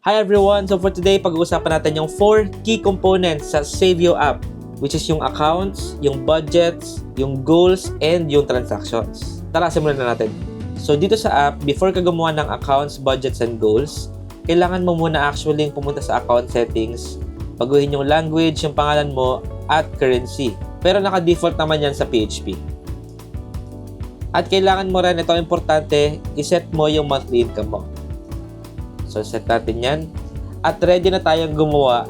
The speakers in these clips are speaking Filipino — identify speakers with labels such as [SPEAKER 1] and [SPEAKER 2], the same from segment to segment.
[SPEAKER 1] Hi everyone! So for today, pag-uusapan natin yung 4 key components sa Savio app, which is yung accounts, yung budgets, yung goals, and yung transactions. Tara, simulan na natin. So dito sa app, before ka gumawa ng accounts, budgets, and goals, kailangan mo muna actually pumunta sa account settings, baguhin yung language, yung pangalan mo, at currency. Pero naka-default naman yan sa PHP. At kailangan mo rin, ito importante, iset mo yung monthly income mo. So, set natin yan. At ready na tayong gumawa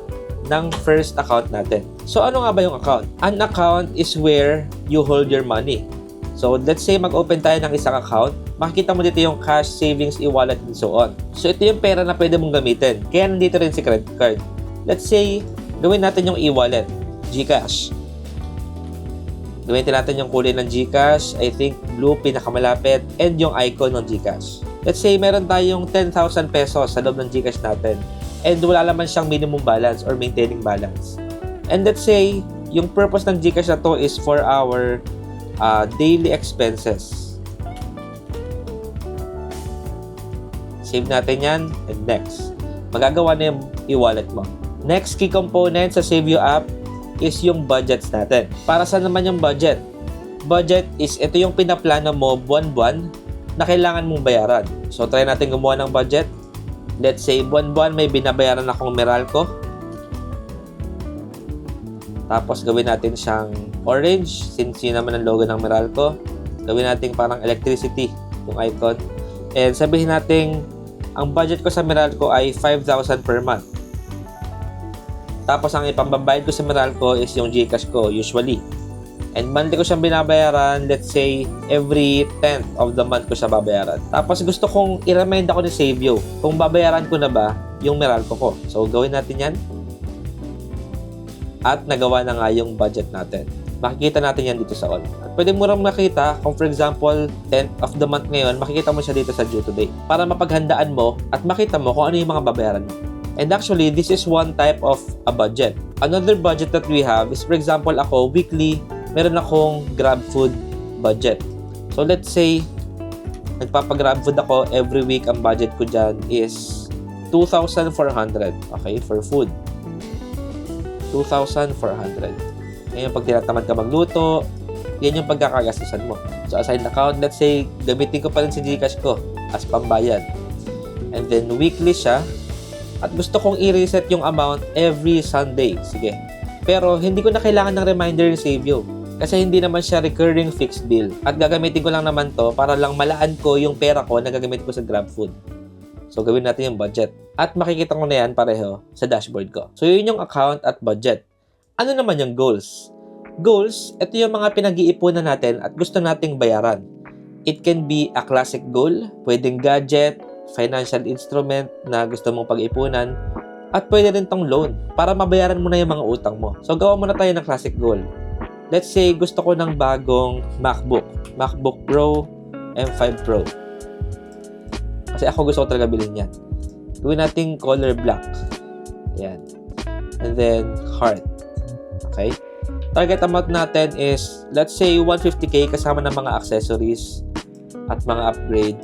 [SPEAKER 1] ng first account natin. So, ano nga ba yung account? An account is where you hold your money. So, let's say mag-open tayo ng isang account. Makikita mo dito yung cash, savings, e-wallet, and so on. So, ito yung pera na pwede mong gamitin. Kaya nandito rin si credit card. Let's say, gawin natin yung e-wallet, GCash. Gamitin natin yung kulay ng GCash, I think blue, pinakamalapit, and yung icon ng GCash. Let's say, meron tayong 10,000 pesos sa loob ng GCash natin, and wala naman siyang minimum balance or maintaining balance. And let's say, yung purpose ng GCash na to is for our daily expenses. Save natin yan, and next. Magagawa na yung e-wallet mo. Next key component sa Savio app is yung budgets natin. Para saan naman yung budget? Budget is ito yung pinaplano mo buwan-buwan na kailangan mong bayaran. So, try natin gumawa ng budget. Let's say, buwan-buwan may binabayaran akong Meralco. Tapos, gawin natin siyang orange since yun naman ang logo ng Meralco. Gawin natin parang electricity yung icon. And sabihin natin, ang budget ko sa Meralco ay 5,000 per month. Tapos, ang ipambabayad ko sa Meralco is yung GCash ko, usually. And monthly ko siyang binabayaran, let's say, every 10th of the month ko siya babayaran. Tapos, gusto kong i-remind ako ni Savio kung babayaran ko na ba yung Meralco ko. So, gawin natin yan. At nagawa na nga yung budget natin. Makikita natin yan dito sa all. At pwede mo rin makita kung for example, 10th of the month ngayon, makikita mo siya dito sa due today. Para mapaghandaan mo at makita mo kung ano yung mga babayaran mo. And actually, this is one type of a budget. Another budget that we have is, for example, ako, weekly, meron akong GrabFood budget. So, let's say, nagpapag-GrabFood ako, every week, ang budget ko dyan is 2,400, okay, for food. 2,400. Yan yung pag tinatamad ka magluto, yan yung pagkakagastusan mo. So, aside account, let's say, gamitin ko pa rin si GCash ko as pambayad. And then, weekly siya. At gusto kong i-reset yung amount every Sunday. Sige. Pero hindi ko na kailangan ng reminder yung Savio. Kasi hindi naman siya recurring fixed bill. At gagamitin ko lang naman to para lang malaan ko yung pera ko na gagamitin ko sa GrabFood. So gawin natin yung budget. At makikita ko na yan pareho sa dashboard ko. So yun yung account at budget. Ano naman yung goals? Goals, ito yung mga pinag-iipunan natin at gusto nating bayaran. It can be a classic goal, pwedeng gadget, financial instrument na gusto mong pag-ipunan, at pwede rin tong loan para mabayaran mo na yung mga utang mo. So, gawa muna tayo ng classic goal. Let's say, gusto ko ng bagong MacBook Pro, M5 Pro. Kasi ako gusto ko talaga bilhin yan. Gawin natin color black. Ayan. And then, heart. Okay? Target amount natin is, let's say, 150k kasama ng mga accessories at mga upgrade.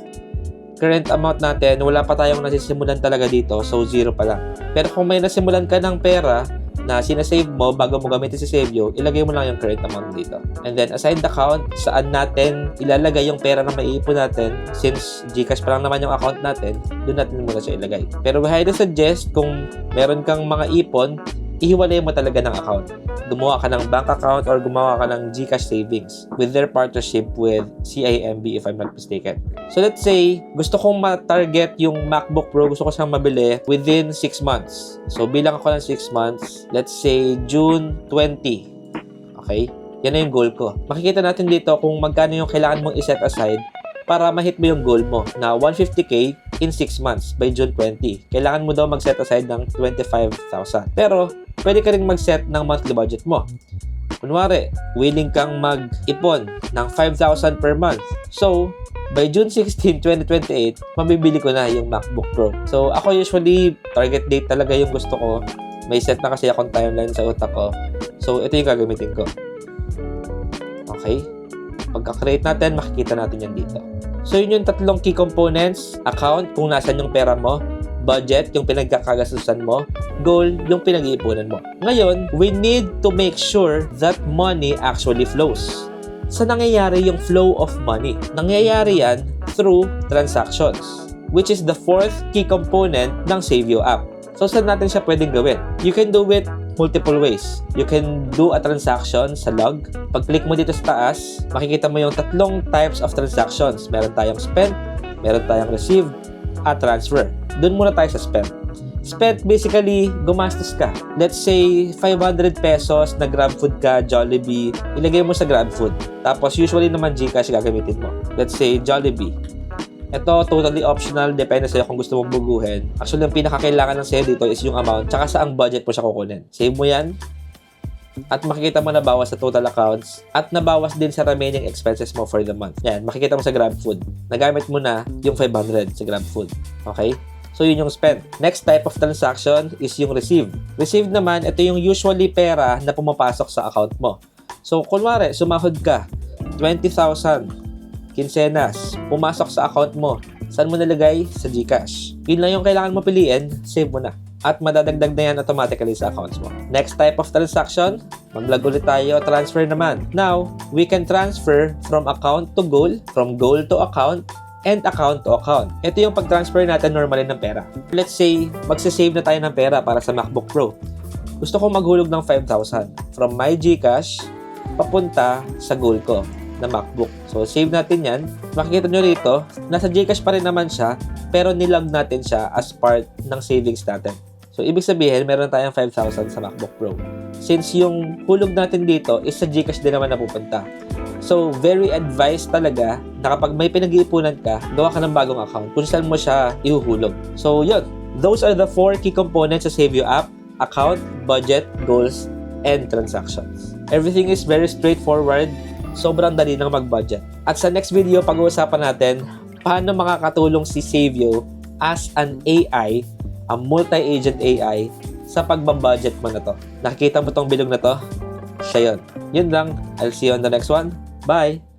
[SPEAKER 1] Current amount natin, wala pa tayong nasisimulan talaga dito, so 0 pa lang. Pero kung may nasimulan ka ng pera na sinasave mo bago mo gamitin si Savio, ilagay mo lang yung current amount dito. And then, aside account, saan natin ilalagay yung pera na maiipon natin, since GCash pa lang naman yung account natin, doon natin muna siya ilagay. Pero I highly suggest, kung meron kang mga ipon, ihiwalay mo talaga ng account. Gumawa ka ng bank account or gumawa ka ng GCash savings with their partnership with CIMB if I'm not mistaken. So let's say, gusto kong ma-target yung MacBook Pro, gusto ko siyang mabili within 6 months. So bilang ako ng 6 months, let's say June 20. Okay? Yan na yung goal ko. Makikita natin dito kung magkano yung kailangan mong iset aside para ma-hit mo yung goal mo na 150k in 6 months by June 20. Kailangan mo daw mag-set aside ng 25,000. Pero, pwede ka rin mag-set ng monthly budget mo. Kunwari, willing kang mag-ipon ng 5,000 per month. So, by June 16, 2028, mabibili ko na yung MacBook Pro. So, ako usually, target date talaga yung gusto ko. May set na kasi akong timeline sa utak ko. So, ito yung gagamitin ko. Okay? Pagka-create natin, makikita natin yan dito. So, yun yung tatlong key components. Account, kung nasan yung pera mo. budget, yung pinagkakagastusan mo, goal, yung pinag-iipunan mo. Ngayon, we need to make sure that money actually flows. Sa nangyayari yung flow of money? Nangyayari yan through transactions, which is the fourth key component ng Save You app. So, saan natin siya pwedeng gawin? You can do it multiple ways. You can do a transaction sa log. Pag-click mo dito sa taas, makikita mo yung tatlong types of transactions. Meron tayong spent, meron tayong received, at transfer. Doon muna tayo sa spent. Spent, basically, gumastos ka. Let's say, 500 pesos na grab food ka, Jollibee, ilagay mo sa grab food. Tapos, usually naman Gcash gagamitin mo. Let's say, Jollibee. Ito, totally optional. Depende sa'yo kung gusto mong buguhin. Actually, ang pinakakailangan ng sa'yo dito is yung amount tsaka sa ang budget mo siya kukunin. Save mo yan. At makikita mo na bawas sa total accounts. At nabawas din sa remaining expenses mo for the month. Yan, makikita mo sa GrabFood. Nagamit mo na yung 500 sa GrabFood. Okay? So, yun yung spend. Next type of transaction is yung receive. Receive naman, ito yung usually pera na pumapasok sa account mo. So, kunwari, sumahod ka, 20,000 kinsenas, pumasok sa account mo. Saan mo nilagay? Sa Gcash. Yun lang yung kailangan mo piliin, save mo na. At madadagdag na yan automatically sa accounts mo. Next type of transaction, mag-log ulit tayo, transfer naman. Now, we can transfer from account to goal, from goal to account, and account to account. Ito yung pag-transfer natin normally ng pera. Let's say, magsasave na tayo ng pera para sa MacBook Pro. Gusto kong maghulog ng 5,000 from my Gcash papunta sa goal ko na MacBook. So, save natin yan. Makikita nyo rito, nasa Gcash pa rin naman siya, pero nilog natin siya as part ng savings natin. So, ibig sabihin, meron tayong 5,000 sa MacBook Pro. Since yung hulog natin dito is sa Gcash din naman napupunta. So, very advised talaga na kapag may pinag-iipunan ka, gawa ka ng bagong account kung saan mo siya ihuhulog. So, yun. Those are the 4 key components sa Save You app: account, budget, goals, and transactions. Everything is very straightforward. Sobrang dali ng mag-budget. At sa next video, pag-uusapan natin paano makakatulong si Save You as an AI, a multi-agent AI, sa pagbabudget mo na to. Nakikita mo tong bilog na to? Siya yun. Yun lang. I'll see you on the next one. Bye!